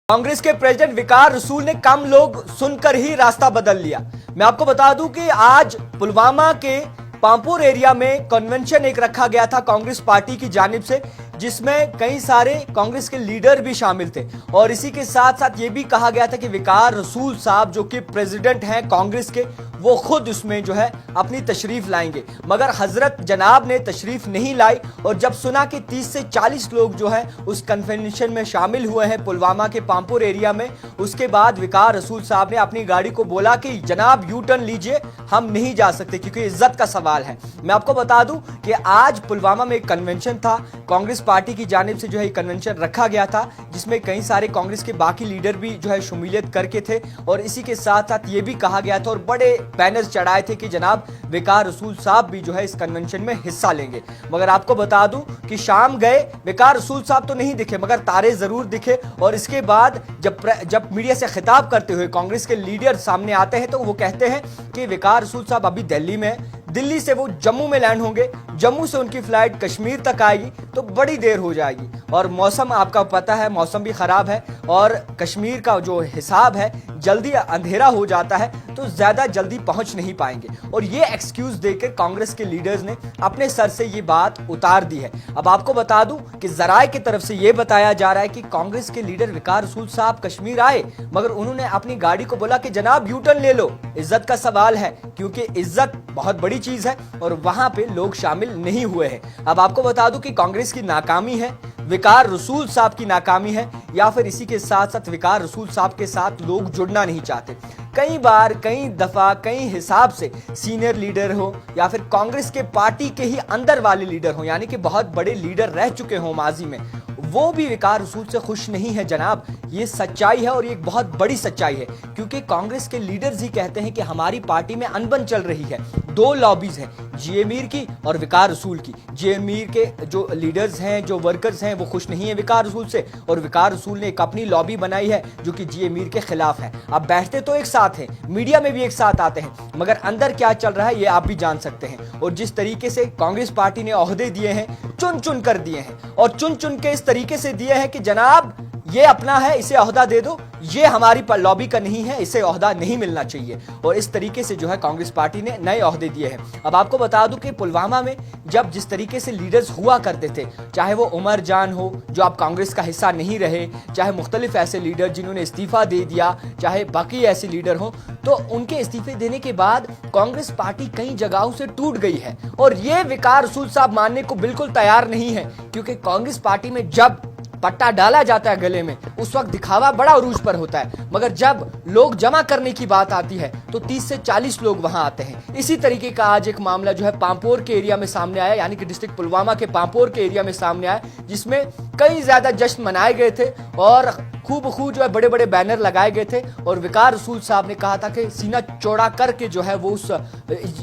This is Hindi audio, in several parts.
कांग्रेस के प्रेसिडेंट वकार रसूल ने कम लोग सुनकर ही रास्ता बदल लिया। मैं आपको बता दूं कि आज पुलवामा के पामपुर एरिया में कन्वेंशन एक रखा गया था कांग्रेस पार्टी की जानिब से, जिसमें कई सारे कांग्रेस के लीडर भी शामिल थे और इसी के साथ साथ ये भी कहा गया था कि वकार रसूल साहब जो कि प्रेसिडेंट हैं कांग्रेस के, वो खुद उसमें जो है अपनी तशरीफ लाएंगे, मगर हजरत जनाब ने तशरीफ नहीं लाई। और जब सुना कि 30 से 40 लोग जो है उस कन्वेंशन में शामिल हुए हैं पुलवामा के पामपुर एरिया में, उसके बाद वकार रसूल साहब ने अपनी गाड़ी को बोला कि जनाब यू टर्न लीजिए, हम नहीं जा सकते क्योंकि इज्जत का सवाल है। मैं आपको बता दूं कि आज पुलवामा में एक कन्वेंशन था, कांग्रेस पार्टी की जानिब से जो है कन्वेंशन रखा गया था, जिसमें कई सारे कांग्रेस के बाकी लीडर भी जो है शुमूलियत करके थे और इसी के साथ साथ ये भी कहा गया था और बड़े बैनर्स चढ़ाए थे कि जनाब वकार रसूल साहब भी जो है इस कन्वेंशन में हिस्सा लेंगे। मगर आपको बता दूं कि शाम गए, वकार रसूल साहब तो नहीं दिखे मगर तारे जरूर दिखे। और इसके बाद जब मीडिया से खिताब करते हुए कांग्रेस के लीडर सामने आते हैं तो वो कहते हैं कि वकार रसूल साहब अभी दिल्ली में, दिल्ली से वो जम्मू में लैंड होंगे, जम्मू से उनकी फ्लाइट कश्मीर तक आएगी तो बड़ी देर हो जाएगी। और मौसम आपका पता है, मौसम भी खराब है और कश्मीर का जो हिसाब है जल्दी अंधेरा हो जाता है तो ज्यादा जल्दी पहुंच नहीं पाएंगे। और ये एक्सक्यूज देकर कांग्रेस के लीडर्स ने अपने सर से ये बात उतार दी है। अब आपको बता दूं कि जराये की तरफ से ये बताया जा रहा है कि कांग्रेस के लीडर वकार रसूल साहब कश्मीर आए मगर उन्होंने अपनी गाड़ी को बोला कि जनाब यू टर्न ले लो, इज्जत का सवाल है, क्योंकि इज्जत बहुत बड़ी चीज है और वहां पे लोग शामिल नहीं हुए हैं। अब आपको बता दूं कि कांग्रेस की नाकामी है, वकार रसूल साहब की नाकामी है, या फिर इसी के साथ साथ वकार रसूल साहब के साथ लोग जुड़ना नहीं चाहते। कई बार, कई दफा, कई हिसाब से सीनियर लीडर हो या फिर कांग्रेस के पार्टी के ही अंदर वाले लीडर हो, यानी कि बहुत बड़े लीडर रह चुके हो माजी में, वो भी वकार रसूल से खुश नहीं है जनाब। ये सच्चाई है और ये एक बहुत बड़ी सच्चाई है, क्योंकि कांग्रेस के लीडर्स ही कहते हैं कि हमारी पार्टी में अनबन चल रही है। दो लॉबीज हैं, जे मीर की और वकार रसूल की। जे मीर के जो लीडर्स हैं, जो वर्कर्स हैं, वो खुश नहीं है वकार रसूल से और वकार रसूल ने एक अपनी लॉबी बनाई है जो कि जे मीर के खिलाफ है। अब बैठते तो एक साथ हैं, मीडिया में भी एक साथ आते हैं, मगर अंदर क्या चल रहा है ये आप भी जान सकते हैं। और जिस तरीके से कांग्रेस पार्टी ने ओहदे दिए हैं, चुन चुन कर दिए हैं और चुन चुन के इस तरीके से दिए हैं कि जनाब ये अपना है, इसे ओहदा दे दो, ये हमारी लॉबी का नहीं है, इसे ओहदा नहीं मिलना चाहिए। और इस तरीके से जो है कांग्रेस पार्टी ने नए ओहदे दिए हैं। अब आपको बता दूं कि पुलवामा में जब जिस तरीके से लीडर्स हुआ करते थे, चाहे वो उमर जान हो जो अब कांग्रेस का हिस्सा नहीं रहे, चाहे मुख्तलिफ ऐसे लीडर जिन्होंने इस्तीफा दे दिया, चाहे बाकी ऐसे लीडर हो, तो उनके इस्तीफे देने के बाद कांग्रेस पार्टी कई जगहों से टूट गई है। और ये वकार रसूल साहब मानने को बिल्कुल तैयार नहीं है, क्योंकि कांग्रेस पार्टी में जब पट्टा डाला जाता है गले में उस वक्त दिखावा बड़ा उरूज पर होता है, मगर जब लोग जमा करने की बात आती है तो 30 से 40 लोग वहां आते हैं। इसी तरीके का आज एक मामला जो है पामपोर के एरिया में सामने आया, यानी कि डिस्ट्रिक्ट पुलवामा के पामपोर के एरिया में सामने आया, जिसमें कई ज्यादा जश्न मनाए गए थे और खूब जो है बड़े बड़े बैनर लगाए गए थे। और वकार रसूल साहब ने कहा था कि सीना चौड़ा करके जो है वो उस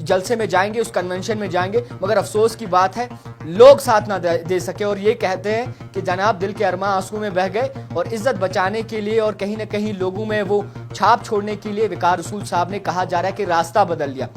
जलसे में जाएंगे, उस कन्वेंशन में जाएंगे, मगर अफसोस की बात है लोग साथ ना दे सके। और ये कहते हैं कि जनाब दिल के अरमा आंसू में बह गए और इज्जत बचाने के लिए और कहीं ना कहीं लोगों में वो छाप छोड़ने के लिए वकार रसूल साहब ने कहा जा रहा है कि रास्ता बदल लिया।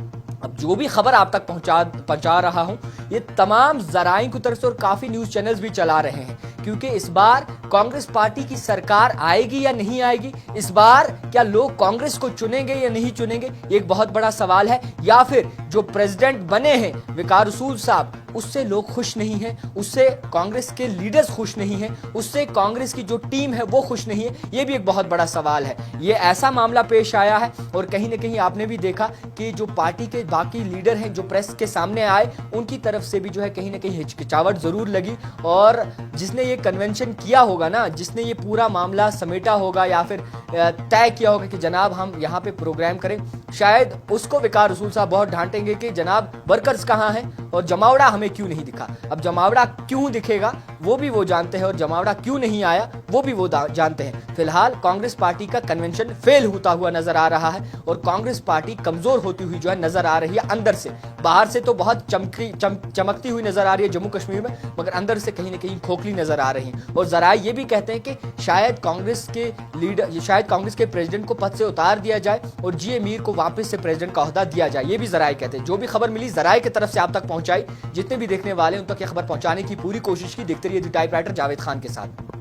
अब जो भी खबर आप तक पहुंचा रहा हूं, ये तमाम जराये की तरफ से और काफी न्यूज चैनल्स भी चला रहे हैं, क्योंकि इस बार कांग्रेस पार्टी की सरकार आएगी या नहीं आएगी, इस बार क्या लोग कांग्रेस को चुनेंगे या नहीं चुनेंगे, एक बहुत बड़ा सवाल है। या फिर जो प्रेसिडेंट बने हैं वकार रसूल साहब, उससे लोग खुश नहीं हैं, उससे कांग्रेस के लीडर्स खुश नहीं हैं, उससे कांग्रेस की जो टीम है वो खुश नहीं है, ये भी एक बहुत बड़ा सवाल है। ये ऐसा मामला पेश आया है और कहीं ना कहीं आपने भी देखा कि जो पार्टी के बाकी लीडर हैं जो प्रेस के सामने आए, उनकी तरफ से भी जो है कहीं ना कहीं हिचकिचावट जरूर लगी। और जिसने ये कन्वेंशन किया होगा ना, जिसने ये पूरा मामला समेटा होगा या फिर तय किया होगा कि जनाब हम यहाँ पे प्रोग्राम करें, शायद उसको वकार रसूल साहब बहुत डांटेंगे कि जनाब वर्कर्स कहाँ हैं और जमावड़ा हमें क्यों नहीं दिखा। अब जमावड़ा क्यों दिखेगा वो भी वो जानते हैं और जमावड़ा क्यों नहीं आया वो भी वो जानते हैं। फिलहाल कांग्रेस पार्टी का कन्वेंशन फेल होता हुआ नजर आ रहा है और कांग्रेस पार्टी कमजोर होती हुई जो है नजर आ रही है अंदर से। बाहर से तो बहुत चमकती हुई नजर आ रही है जम्मू कश्मीर में, मगर अंदर से कहीं ना कहीं खोखली नजर आ रही है। और जराये ये भी कहते हैं कि शायद कांग्रेस के लीडर, शायद कांग्रेस के प्रेसिडेंट को पद से उतार दिया जाए और जे मीर को वापस से प्रेसिडेंट का ओहदा दिया जाए, ये भी जराये कहते हैं। जो भी खबर मिली जराये की तरफ से आप तक पहुंचाई, जितने भी देखने वाले उन तक ये खबर पहुंचाने की पूरी कोशिश की। देखते रहिए द टाइपराइटर जावेद खान के साथ।